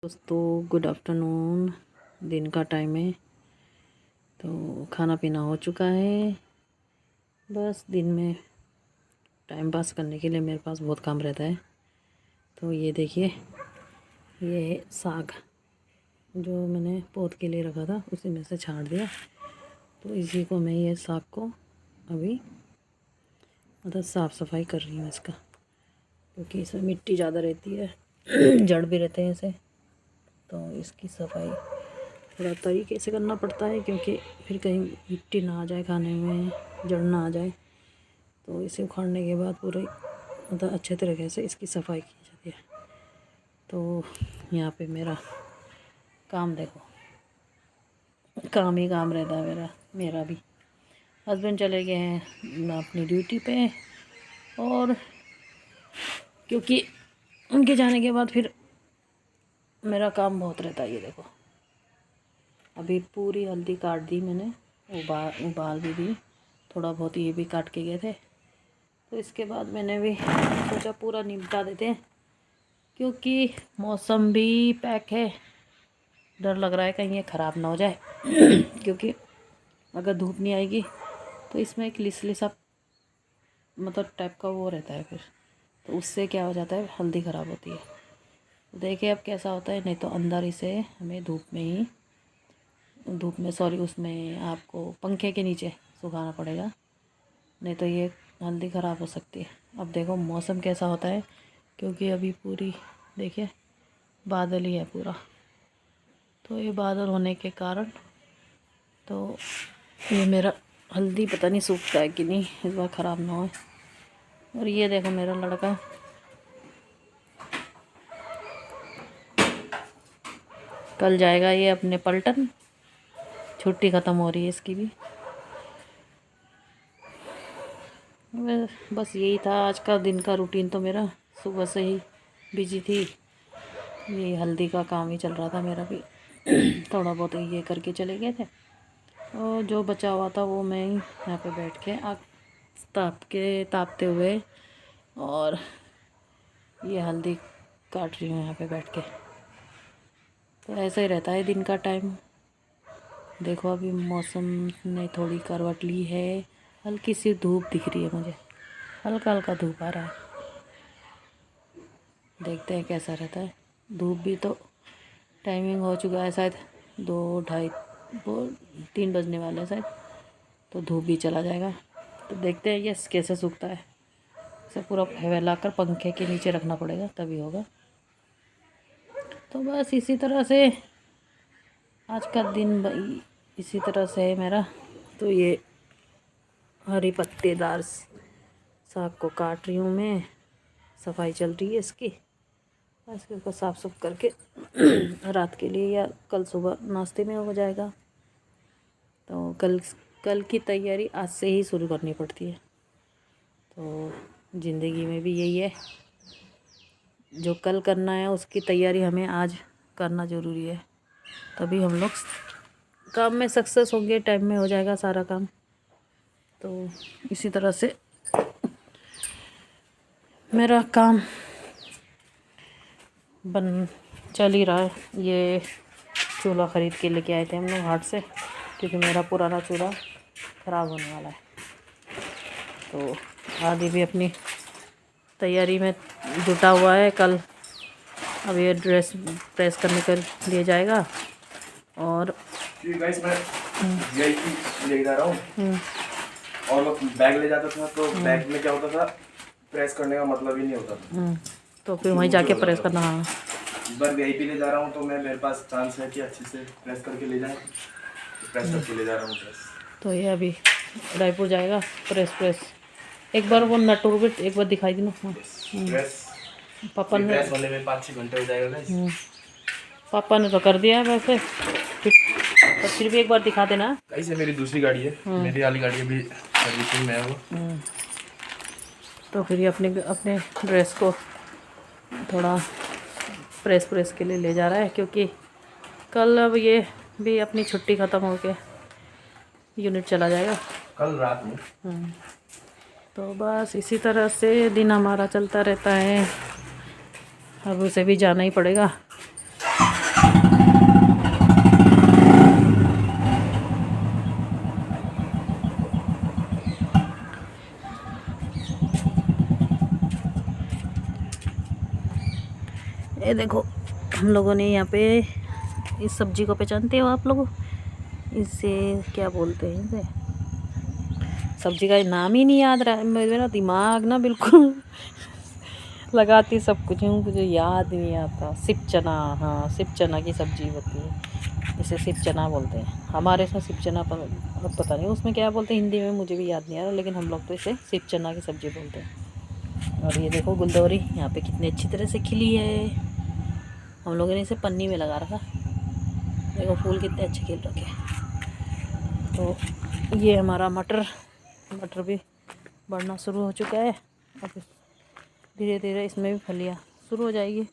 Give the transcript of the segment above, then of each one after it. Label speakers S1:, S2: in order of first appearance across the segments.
S1: दोस्तों good afternoon. दिन का टाइम है तो खाना पीना हो चुका है। बस दिन में टाइम पास करने के लिए मेरे पास बहुत काम रहता है। तो ये देखिए, ये है साग जो मैंने पौध के लिए रखा था, उसी में से छांट दिया। तो इसी को मैं ये साग को अभी मतलब साफ़ सफाई कर रही हूँ इसका, क्योंकि इसमें मिट्टी ज़्यादा रहती है जड़ भी रहते हैं इसे। तो इसकी सफाई थोड़ा तरीके से करना पड़ता है, क्योंकि फिर कहीं मिट्टी ना आ जाए, खाने में जड़ ना आ जाए। तो इसे उखाड़ने के बाद पूरे मतलब अच्छे तरीके से इसकी सफाई की जाती है। तो यहाँ पे मेरा काम देखो, काम ही काम रहता है मेरा भी। हस्बैंड चले गए हैं अपनी ड्यूटी पे, और क्योंकि उनके जाने के बाद फिर मेरा काम बहुत रहता है। ये देखो, अभी पूरी हल्दी काट दी मैंने, उबाल भी दी। थोड़ा बहुत ये भी काट के गए थे, तो इसके बाद मैंने भी सोचा पूरा निपटा देते हैं, क्योंकि मौसम भी पैक है। डर लग रहा है कहीं ये ख़राब ना हो जाए क्योंकि अगर धूप नहीं आएगी तो इसमें एक लिसलिसा मतलब टाइप का वो रहता है, फिर तो उससे क्या हो जाता है, हल्दी ख़राब होती है। तो देखिए अब कैसा होता है। नहीं तो अंदर इसे हमें उसमें आपको पंखे के नीचे सुखाना पड़ेगा, नहीं तो ये हल्दी ख़राब हो सकती है। अब देखो मौसम कैसा होता है, क्योंकि अभी पूरी देखिए बादल ही है पूरा। तो ये बादल होने के कारण तो ये मेरा हल्दी पता नहीं सूखता है कि नहीं, इस बार ख़राब ना हो। और ये देखो मेरा लड़का कल जाएगा ये अपने पलटन, छुट्टी ख़त्म हो रही है इसकी भी। बस यही था आज का दिन का रूटीन। तो मेरा सुबह से ही बिजी थी, ये हल्दी का काम ही चल रहा था मेरा भी थोड़ा बहुत ये करके चले गए थे, और जो बचा हुआ था वो मैं यहाँ पे बैठ के आग तापते हुए और ये हल्दी काट रही हूँ यहाँ पे बैठ के। तो ऐसा ही रहता है दिन का टाइम। देखो अभी मौसम ने थोड़ी करवट ली है, हल्की सी धूप दिख रही है मुझे, हल्का हल्का धूप आ रहा है। देखते हैं कैसा रहता है। धूप भी तो टाइमिंग हो चुका है शायद 2-2:30 3 बजने वाले हैं शायद, तो धूप भी चला जाएगा। तो देखते हैं ये कैसे सूखता है। इसे पूरा फैलाकर पंखे के नीचे रखना पड़ेगा तभी होगा। तो बस इसी तरह से आज का दिन इसी तरह से है मेरा। तो ये हरी पत्तेदार साग को काट रही हूँ मैं, सफाई चल रही है इसकी। इसको साफ सुफ करके रात के लिए या कल सुबह नाश्ते में हो जाएगा। तो कल की तैयारी आज से ही शुरू करनी पड़ती है। तो ज़िंदगी में भी यही है, जो कल करना है उसकी तैयारी हमें आज करना ज़रूरी है, तभी हम लोग काम में सक्सेस होंगे, टाइम में हो जाएगा सारा काम। तो इसी तरह से मेरा काम चल ही रहा है। ये चूल्हा ख़रीद के लेके आए थे हम लोग हाट से, क्योंकि मेरा पुराना चूल्हा ख़राब होने वाला है। तो आदि भी अपनी तैयारी में जुटा हुआ है। कल अब ये ड्रेस प्रेस करने के लिए जाएगा, और
S2: गाइस मैं ले जा रहा हूँ और मैं बैग ले जाता था, तो बैग में क्या होता था, प्रेस करने का मतलब ही नहीं होता था।
S1: तो फिर वहीं जाके प्रेस करना। हाँ,
S2: इस बार वीआईपी ले जा रहा हूँ, तो मेरे पास चांस है कि अच्छे से प्रेस करके ले जाए, तो प्रेस करके ले जा रहा हूँ ड्रेस।
S1: तो ये अभी रायपुर जाएगा प्रेस। एक बार वो नटोर भी एक बार दिखाई दी ना।
S2: प्रेस
S1: पापा ने
S2: प्रेस होने में 5-6 घंटे हो जाएगा गाइस।
S1: पापा ने तो कर दिया है वैसे, फिर भी एक बार दिखा देना।
S2: गाइस ये मेरी दूसरी गाड़ी है, मेरी वाली गाड़ी अभी सर्विसिंग में है वो।
S1: तो फिर ये अपने ड्रेस को थोड़ा प्रेस के लिए ले जा रहा है, क्योंकि कल अब ये भी अपनी छुट्टी ख़त्म हो के यूनिट चला जाएगा
S2: कल रात में।
S1: तो बस इसी तरह से दिन हमारा चलता रहता है। अब उसे भी जाना ही पड़ेगा, ये देखो हम लोगों ने यहाँ पे इस सब्जी को पहचानते हो आप लोग? इसे क्या बोलते हैं इसे? सब्जी का नाम ही नहीं याद रहा, मेरा दिमाग ना बिल्कुल लगाती सब कुछ हूँ, मुझे याद नहीं आता। सिप चना, हाँ सिप चना की सब्जी होती है, इसे सिप चना बोलते हैं हमारे साथ। सिप चना पर अब पता नहीं उसमें क्या बोलते हैं हिंदी में, मुझे भी याद नहीं आ रहा, लेकिन हम लोग तो इसे सिप चना की सब्जी बोलते हैं। और ये देखो गुलदौरी यहाँ पे कितनी अच्छी तरह से खिली है। हम लोगों ने इसे पन्नी में लगा रखा, देखो फूल कितने अच्छे खिल रखे। तो ये हमारा मटर भी बढ़ना शुरू हो चुका है। अब धीरे धीरे इसमें भी फलियाँ शुरू हो जाएगी।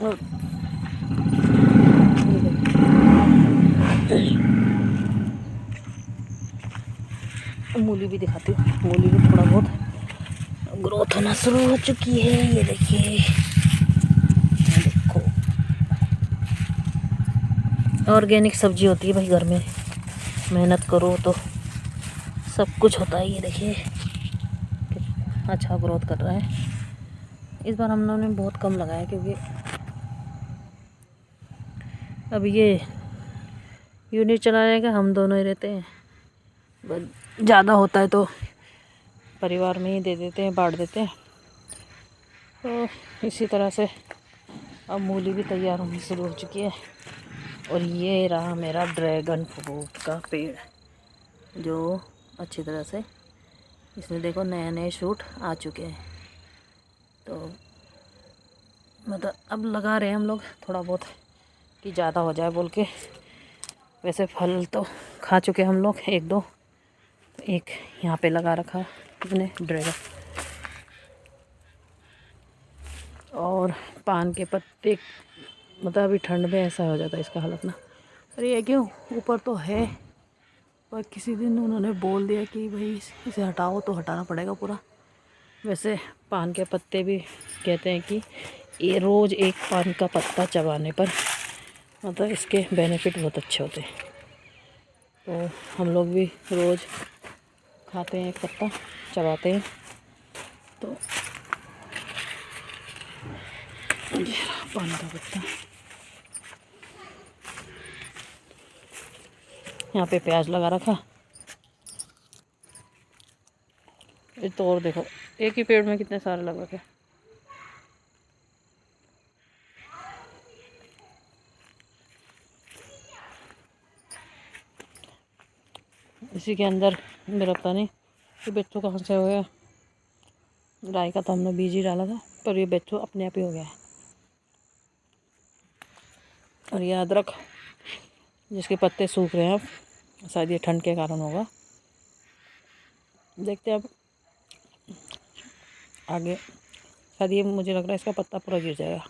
S1: और मूली भी दिखाती हूँ, मूली भी थोड़ा बहुत ग्रोथ होना शुरू हो चुकी है। ये देखिए, देखो ऑर्गेनिक सब्जी होती है भाई, घर में मेहनत करो तो सब कुछ होता है। ये देखिए अच्छा ग्रोथ कर रहा है। इस बार हम लोगों ने बहुत कम लगाया क्योंकि अब ये यूनिट चलाने का हम दोनों ही रहते हैं, ज़्यादा होता है तो परिवार में ही दे देते हैं, बांट देते हैं। तो इसी तरह से अब मूली भी तैयार होनी शुरू हो चुकी है। और ये रहा मेरा ड्रैगन फ्रूट का पेड़, जो अच्छी तरह से इसमें देखो नए नए शूट आ चुके हैं। तो मतलब अब लगा रहे हैं हम लोग थोड़ा बहुत कि ज़्यादा हो जाए बोल के। वैसे फल तो खा चुके हम लोग एक दो, एक यहाँ पे लगा रखा अपने ड्रैगन। और पान के पत्ते, मतलब अभी ठंड में ऐसा हो जाता है इसका हालत ना। अरे ये क्यों, ऊपर तो है पर किसी दिन उन्होंने बोल दिया कि भाई इसे हटाओ तो हटाना पड़ेगा पूरा। वैसे पान के पत्ते भी कहते हैं कि ये रोज़ एक पान का पत्ता चबाने पर मतलब इसके बेनिफिट बहुत अच्छे होते हैं। तो हम लोग भी रोज़ खाते हैं, एक पत्ता चबाते हैं। तो ये पान का पत्ता, यहाँ पे प्याज लगा रखा। ये तो और देखो एक ही पेड़ में कितने सारे लगा के। इसी के अंदर मेरा पता नहीं ये बेचू कहाँ से हो गया। राई का तो हमने बीज ही डाला था, पर ये बेचू अपने आप ही हो गया है। और ये अदरक जिसके पत्ते सूख रहे हैं अब, शायद ये ठंड के कारण होगा। देखते हैं अब आगे, शायद ये मुझे लग रहा है इसका पत्ता पूरा गिर जाएगा,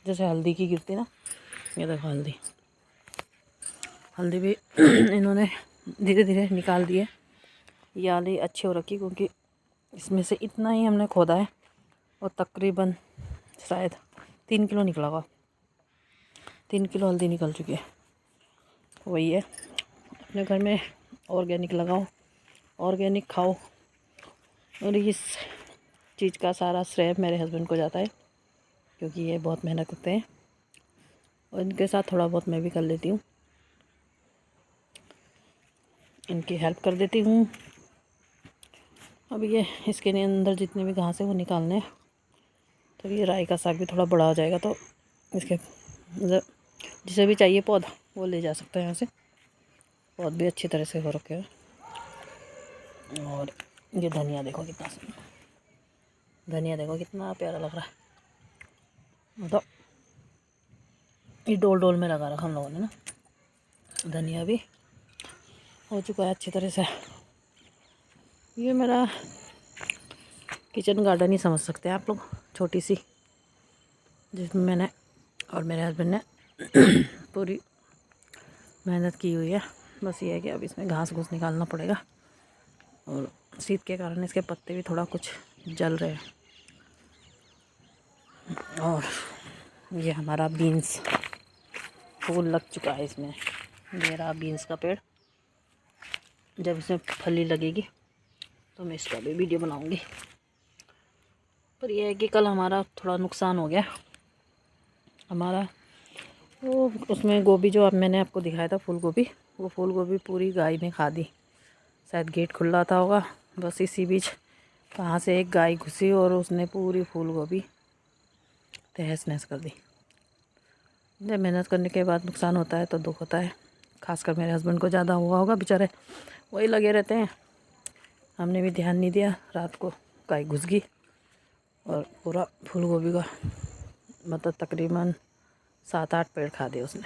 S1: जैसे हल्दी की गिरती ना। ये देखो हल्दी भी इन्होंने धीरे धीरे निकाल दिए। ये आली अच्छी हो रखी क्योंकि इसमें से इतना ही हमने खोदा है और तकरीबन शायद 3 किलो निकला होगा। 3 किलो हल्दी निकल चुकी है। वही है, अपने घर में ऑर्गेनिक लगाओ, ऑर्गेनिक खाओ। और इस चीज़ का सारा श्रेय मेरे हस्बैंड को जाता है क्योंकि ये बहुत मेहनत करते हैं और इनके साथ थोड़ा बहुत मैं भी कर लेती हूँ, इनकी हेल्प कर देती हूँ। अब ये इसके अंदर जितने भी घास है वो निकालने हैं। तो ये राई का साग भी थोड़ा बड़ा हो जाएगा तो इसके मतलब जिसे भी चाहिए पौधा वो ले जा सकता है यहाँ से। पौध भी अच्छी तरह से हो रखे हैं। और ये धनिया देखो कितना, धनिया देखो कितना प्यारा लग रहा है। मतलब ये डोल डोल में लगा रखा हम लोगों ने ना। धनिया भी हो चुका है अच्छी तरह से। ये मेरा किचन गार्डन ही समझ सकते हैं आप लोग, छोटी सी, जिसमें मैंने और मेरे हस्बैंड ने पूरी मेहनत की हुई है। बस ये है कि अब इसमें घास घूस निकालना पड़ेगा और शीत के कारण इसके पत्ते भी थोड़ा कुछ जल रहे हैं। और ये हमारा बीन्स फूल लग चुका है इसमें। ये रहा बीन्स का पेड़, जब इसमें फली लगेगी तो मैं इसका भी वीडियो बनाऊंगी। पर यह है कि कल हमारा थोड़ा नुकसान हो गया। हमारा वो उसमें गोभी जो अब मैंने आपको दिखाया था फूल गोभी, वो फूल गोभी पूरी गाय ने खा दी। शायद गेट खुला था होगा, बस इसी बीच कहाँ से एक गाय घुसी और उसने पूरी फूल गोभी तहस नहस कर दी। जब मेहनत करने के बाद नुकसान होता है तो दुख होता है। खासकर मेरे हस्बैंड को ज़्यादा हुआ होगा, बेचारे वही लगे रहते हैं। हमने भी ध्यान नहीं दिया, रात को गाय घुस गई और पूरा फूल गोभी का मतलब तकरीबन 7-8 पेड़ खा दिए उसने।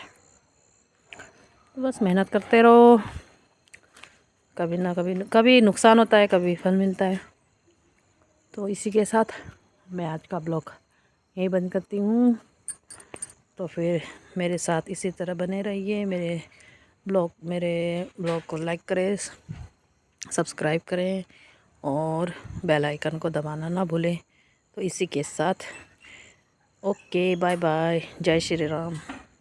S1: तो बस मेहनत करते रहो, कभी ना कभी नुकसान होता है, कभी फल मिलता है। तो इसी के साथ मैं आज का ब्लॉग यहीं बंद करती हूँ। तो फिर मेरे साथ इसी तरह बने रहिए। मेरे ब्लॉग को लाइक करें, सब्सक्राइब करें और बेल आइकन को दबाना ना भूलें। तो इसी के साथ ओके, बाय बाय, जय श्री राम।